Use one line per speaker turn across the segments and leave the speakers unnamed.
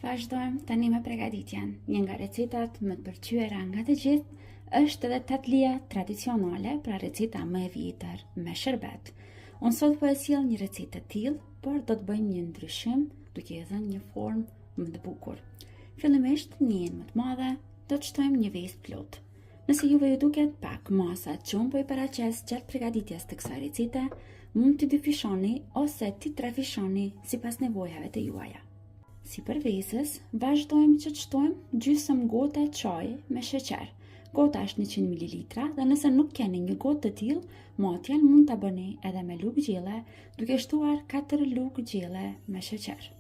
Vazhdojmë tani me përgatitjen. Një nga recetat më të pëlqyera nga të gjithë është edhe tatlia tradicionale, pra receta më e vjetër me sherbet. Unë sot po e sjell një recetë të tillë, por do të bëjmë një ndryshim duke i dhënë një formë më të bukur. Fillimisht, në një më të madhe, do të shtojmë një vezë plot. Nëse juve ju duket pak masat që unë po i paraqes gjatë përgatitjes të kësaj recete, mund t'i dyfishoni ose t'i trefishoni sipas nevojave të juaja. Si për vezës, vazhdojmë që të shtojmë gjysmë gote çaj me sheqer. Gota është 100 ml dhe nëse nuk keni një gotë të tillë, motjen mund ta bëni edhe me lugë gjelle, duke shtuar 4 lugë gjelle me sheqer.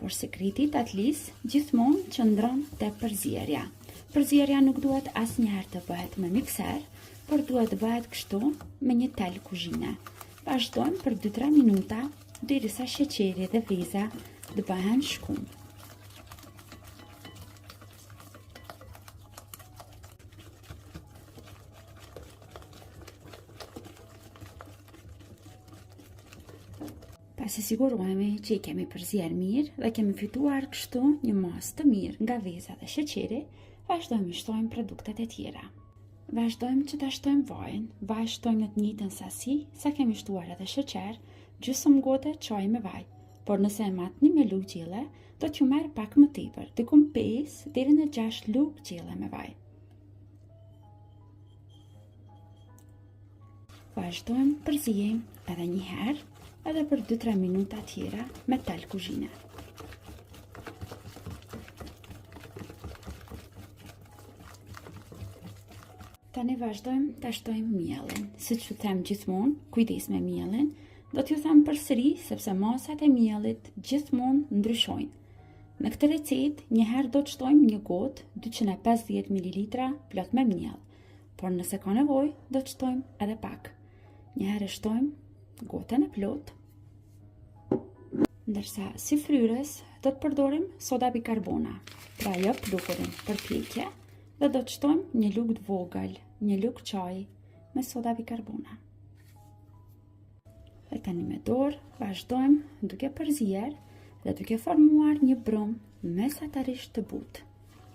Por sekreti i tatlis gjithmonë qëndron te përzierja. Përzierja nuk duhet asnjëherë të bëhet me mikser, por duhet të bëhet kështu me një tel kuzhine. Vazhdojmë për 2-3 minuta derisa sheqeri dhe veza të bëhen shkum. Pasi sigurohemi që i kemi përzier mirë dhe kemi fituar kështu një masë të mirë nga veza dhe sheqeri, vazhdojmë të shtojmë produktet e tjera. Vazhdojmë që ta shtojmë vajin, vaj shtojmë në të njëjtën sasi sa kemi shtuar edhe sheqer, gjysmë gote çaj me vaj, por nëse e matni me lugë gjelle, do t'ju merr pak më tepër, diku 5 deri në 6 lugë gjelle me vaj. Vazhdojmë përzijmë edhe një herë, edhe për 2-3 minuta tjera me tel kuzhine. Tani vazhdojmë ta shtojmë miellin. Siç ju them gjithmonë, kujdes me miellin. Do t'ju them përsëri sepse masat e miellit gjithmonë ndryshojnë. Në këtë recetë, një herë do të shtojmë një gotë 250 ml plot me miell, por nëse ka nevojë, do të shtojmë edhe pak. Një herë shtojmë gotën e plot, ndërsa si fryrës do të përdorim soda bikarbona, pra jo pluhurin për pjekje, dhe do të shtojmë një lugë të vogël, një lugë çaji me soda bikarbona. E tani me dorë vazhdojmë duke përzier dhe duke formuar një brumë mesatarisht të butë.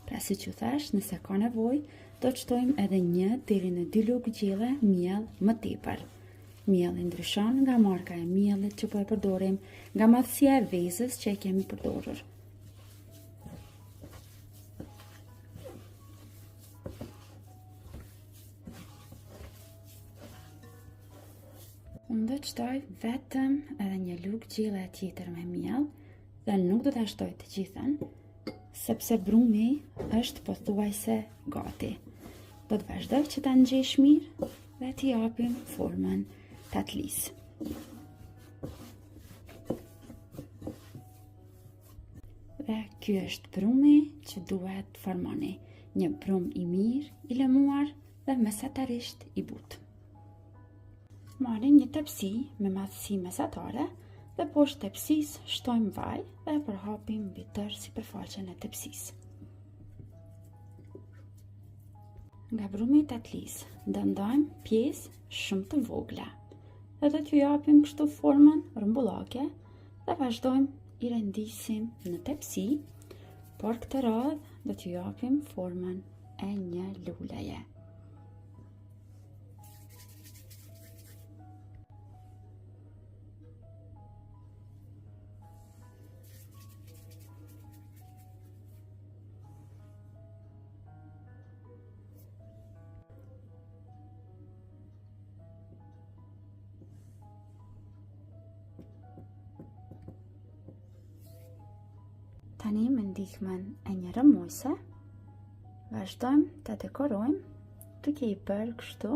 Pra siç ju thash, nëse ka nevojë, do të shtojmë edhe 1 deri në 2 lugë gjelle miell më tepër. Mielli ndryshon nga marka e miellit që po e përdorim, nga madhësia e vezës që e kemi përdorur. Unë do të shtoj vetëm edhe një lugë gjelle tjetër me miell dhe nuk do ta shtoj të gjithën, sepse brumi është pothuajse gati. Do të vazhdoj që ta nxjesh mirë dhe t'i japim formën tatlis. Dhe ky është brumi që duhet të formoni, një brum i mirë, i lëmuar dhe mesatarisht i butë. Marrim një tepsi me madhësi mesatare dhe poshtë tepsisë shtojmë vaj dhe e përhapim mbi tërë sipërfaqen e tepsisë. Nga brumi i tatlisë ndajmë pjesë shumë të vogla dhe do t'ju japim kështu formën rrumbullake dhe vazhdojmë i rendisim në tepsi, por këtë radhë do t'ju japim formën e një luleje. Tani me ndihmën e një rrëmuese, vazhdojmë të dekorojmë duke i bërë kështu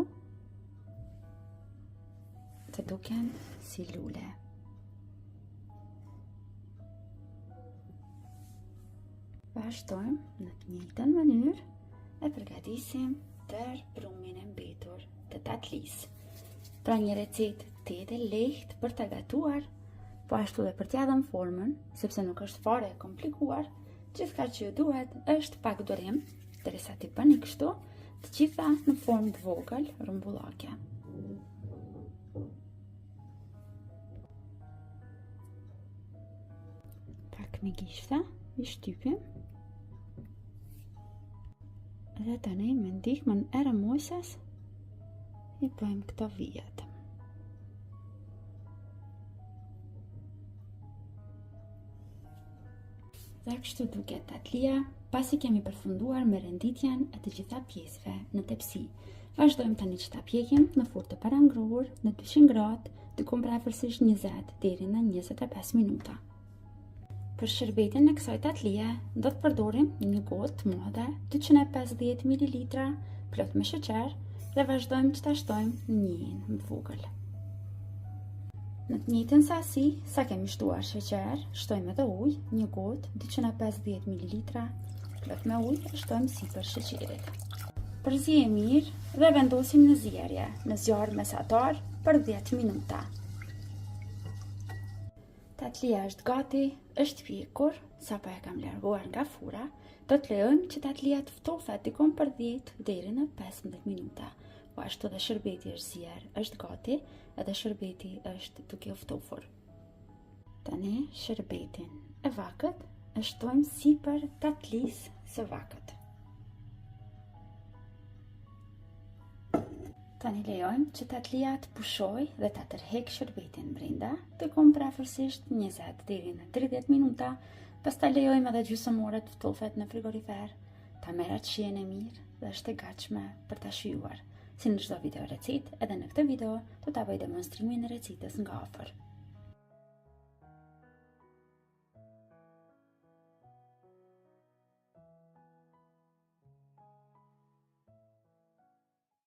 të duken si lule. Vazhdojmë në të njëjtën mënyrë e përgatisim tërë brumin e mbetur të tatlisë. Pra një recetë tetë e lehtë për të gatuar, po ashtu dhe për t'ia dhënë formën, sepse nuk është fare e komplikuar, gjithçka që ju duhet është pak durim, derisa t'i bëni kështu, të gjitha në formë të vogël rrumbullake. pak në gishta, i shtypim. Dhe tani me ndihmën e rëmuesës i bëjmë këto vijat. Dhe kështu duket tatlia, pasi kemi përfunduar me renditjen e të gjitha pjesëve në tepsi. Vazhdojmë tani që ta pjekim në furrë të parangruar në 200 gradë, diku afërsisht 20 deri në 25 minuta. Për shërbetin e kësaj tatlie, do të përdorim një gotë të madhe, 250 ml, plot me sheqer, dhe vazhdojmë që ta shtojmë në njëjin më vogël. Në të njëjtën sasi, sa kemi shtuar sheqer, shtojmë edhe ujë, një gotë, 250 ml, plot me ujë e shtojmë sipër sheqerit. Përzije mirë dhe vendosim në zjerje, në zjarr mesatar për 10 minuta. Tatlia është gati, është pjekur, sapo e kam larguar nga fura, do të lejojmë që tatlia të ftofet diku për 10 deri në 15 minuta. Po ashtu dhe shërbeti është zier, është gati, edhe shërbeti është duke u ftofur. Tani shërbetin e vakët e shtojmë sipër tatlisë së vakët. Tani lejojmë që tatlia të pushojë dhe ta tërheqë shërbetin brenda, diku për afërsisht 20 deri në 30 minuta, pastaj lejojmë edhe gjysmë ore të ftofet në frigorifer, ta merr atë shijen e mirë dhe është e gatshme për ta shijuar. Si në çdo video recet, edhe në këtë video do ta bëj demonstrimin e recetës nga afër.